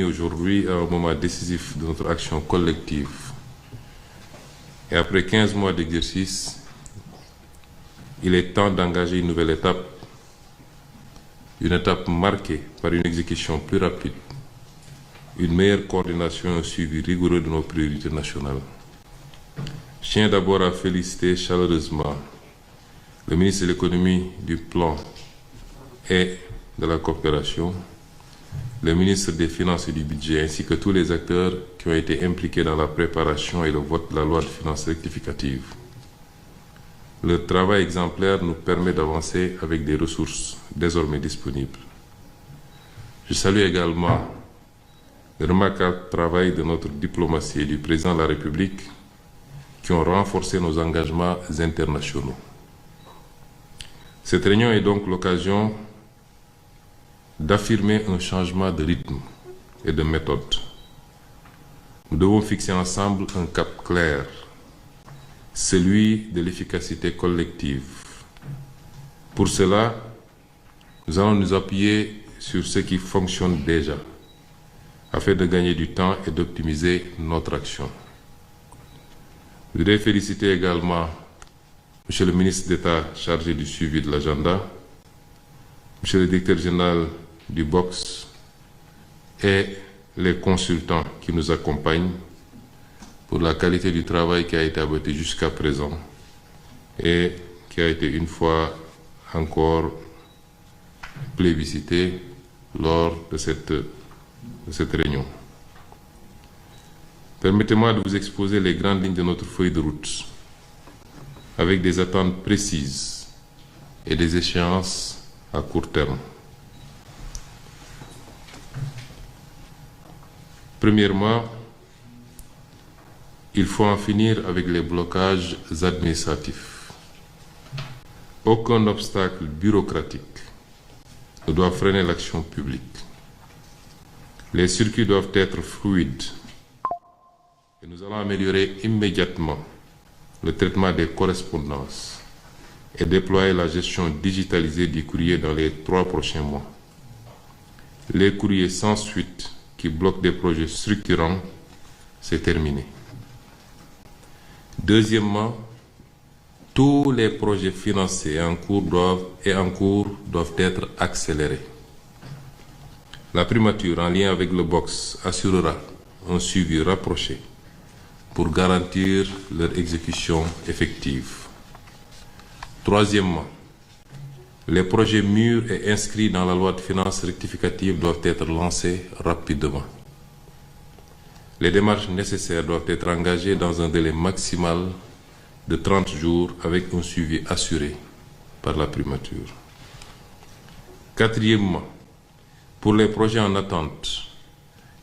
Aujourd'hui, à un moment décisif de notre action collective, et après 15 mois d'exercice, il est temps d'engager une nouvelle étape, une étape marquée par une exécution plus rapide, une meilleure coordination et un suivi rigoureux de nos priorités nationales. Je tiens d'abord à féliciter chaleureusement le ministre de l'Économie, du Plan et de la Coopération, le ministre des Finances et du Budget, ainsi que tous les acteurs qui ont été impliqués dans la préparation et le vote de la loi de finances rectificative. Leur travail exemplaire nous permet d'avancer avec des ressources désormais disponibles. Je salue également le remarquable travail de notre diplomatie et du président de la République qui ont renforcé nos engagements internationaux. Cette réunion est donc l'occasion d'affirmer un changement de rythme et de méthode. Nous devons fixer ensemble un cap clair, celui de l'efficacité collective. Pour cela, nous allons nous appuyer sur ce qui fonctionne déjà, afin de gagner du temps et d'optimiser notre action. Je voudrais féliciter également M. le ministre d'État chargé du suivi de l'agenda, M. le directeur général du BOX et les consultants qui nous accompagnent pour la qualité du travail qui a été abattu jusqu'à présent et qui a été une fois encore plébiscité lors de cette réunion. Permettez-moi de vous exposer les grandes lignes de notre feuille de route avec des attentes précises et des échéances à court terme. Premièrement, il faut en finir avec les blocages administratifs. Aucun obstacle bureaucratique ne doit freiner l'action publique. Les circuits doivent être fluides et nous allons améliorer immédiatement le traitement des correspondances et déployer la gestion digitalisée du courrier dans les 3 prochains mois. Les courriers sans suite qui bloquent des projets structurants, c'est terminé. Deuxièmement, tous les projets financés en cours doivent être accélérés. La primature, en lien avec le BOX, assurera un suivi rapproché pour garantir leur exécution effective. Troisièmement, les projets mûrs et inscrits dans la loi de finances rectificative doivent être lancés rapidement. Les démarches nécessaires doivent être engagées dans un délai maximal de 30 jours avec un suivi assuré par la primature. Quatrièmement, pour les projets en attente,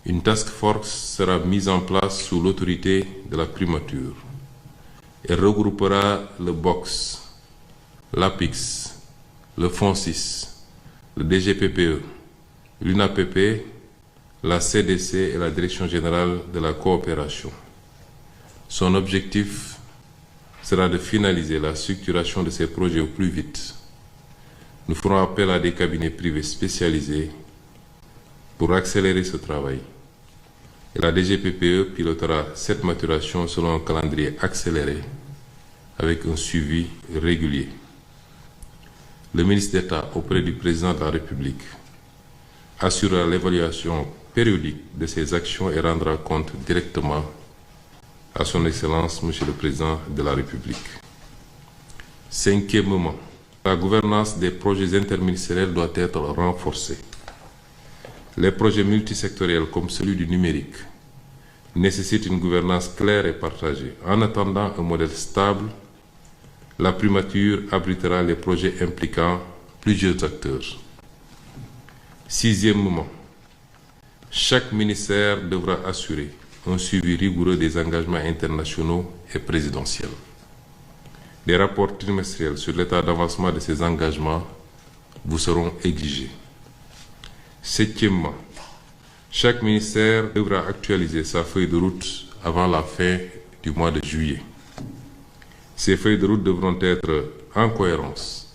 une task force sera mise en place sous l'autorité de la primature. Elle regroupera le BOX, l'APIX, le FONSIS, le DGPPE, l'UNAPP, la CDC et la Direction générale de la coopération. Son objectif sera de finaliser la structuration de ces projets au plus vite. Nous ferons appel à des cabinets privés spécialisés pour accélérer ce travail. Et la DGPPE pilotera cette maturation selon un calendrier accéléré avec un suivi régulier. Le ministre d'État auprès du président de la République assurera l'évaluation périodique de ces actions et rendra compte directement à son Excellence, Monsieur le Président de la République. Cinquièmement, la gouvernance des projets interministériels doit être renforcée. Les projets multisectoriels comme celui du numérique nécessitent une gouvernance claire et partagée. En attendant un modèle stable, la primature abritera les projets impliquant plusieurs acteurs. Sixièmement, chaque ministère devra assurer un suivi rigoureux des engagements internationaux et présidentiels. Des rapports trimestriels sur l'état d'avancement de ces engagements vous seront exigés. Septièmement, chaque ministère devra actualiser sa feuille de route avant la fin du mois de juillet. Ces feuilles de route devront être en cohérence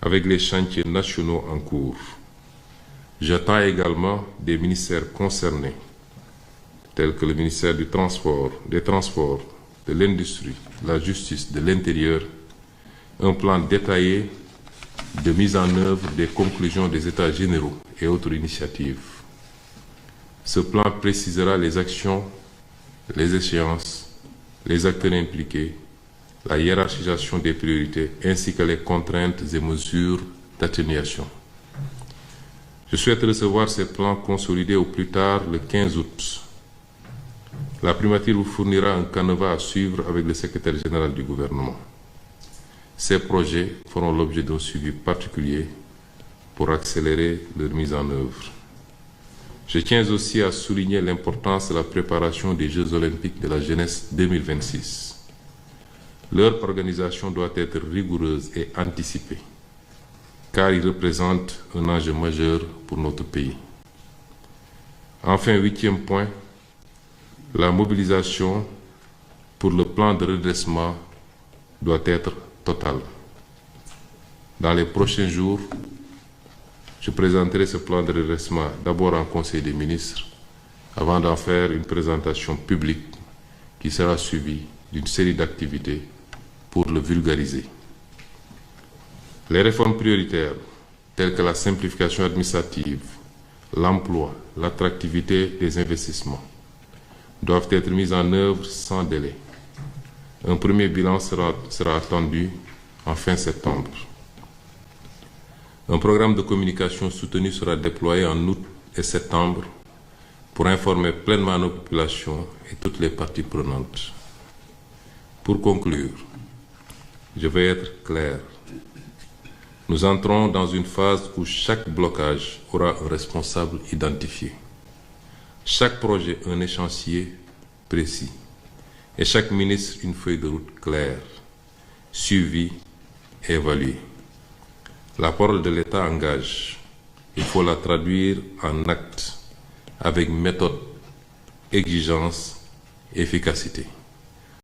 avec les chantiers nationaux en cours. J'attends également des ministères concernés, tels que le ministère des Transports, de l'Industrie, de la Justice, de l'Intérieur, un plan détaillé de mise en œuvre des conclusions des États généraux et autres initiatives. Ce plan précisera les actions, les échéances, les acteurs impliqués, la hiérarchisation des priorités ainsi que les contraintes et mesures d'atténuation. Je souhaite recevoir ces plans consolidés au plus tard le 15 août. La primature vous fournira un canevas à suivre avec le secrétaire général du gouvernement. Ces projets feront l'objet d'un suivi particulier pour accélérer leur mise en œuvre. Je tiens aussi à souligner l'importance de la préparation des Jeux olympiques de la jeunesse 2026. Leur organisation doit être rigoureuse et anticipée, car ils représentent un enjeu majeur pour notre pays. Enfin, 8e point, la mobilisation pour le plan de redressement doit être totale. Dans les prochains jours, je présenterai ce plan de redressement d'abord en Conseil des ministres, avant d'en faire une présentation publique qui sera suivie d'une série d'activités pour le vulgariser. Les réformes prioritaires, telles que la simplification administrative, l'emploi, l'attractivité des investissements, doivent être mises en œuvre sans délai. Un premier bilan sera attendu en fin septembre. Un programme de communication soutenu sera déployé en août et septembre pour informer pleinement nos populations et toutes les parties prenantes. Pour conclure, je vais être clair. Nous entrons dans une phase où chaque blocage aura un responsable identifié. Chaque projet un échéancier précis et chaque ministre une feuille de route claire, suivie et évaluée. La parole de l'État engage. Il faut la traduire en actes avec méthode, exigence et efficacité.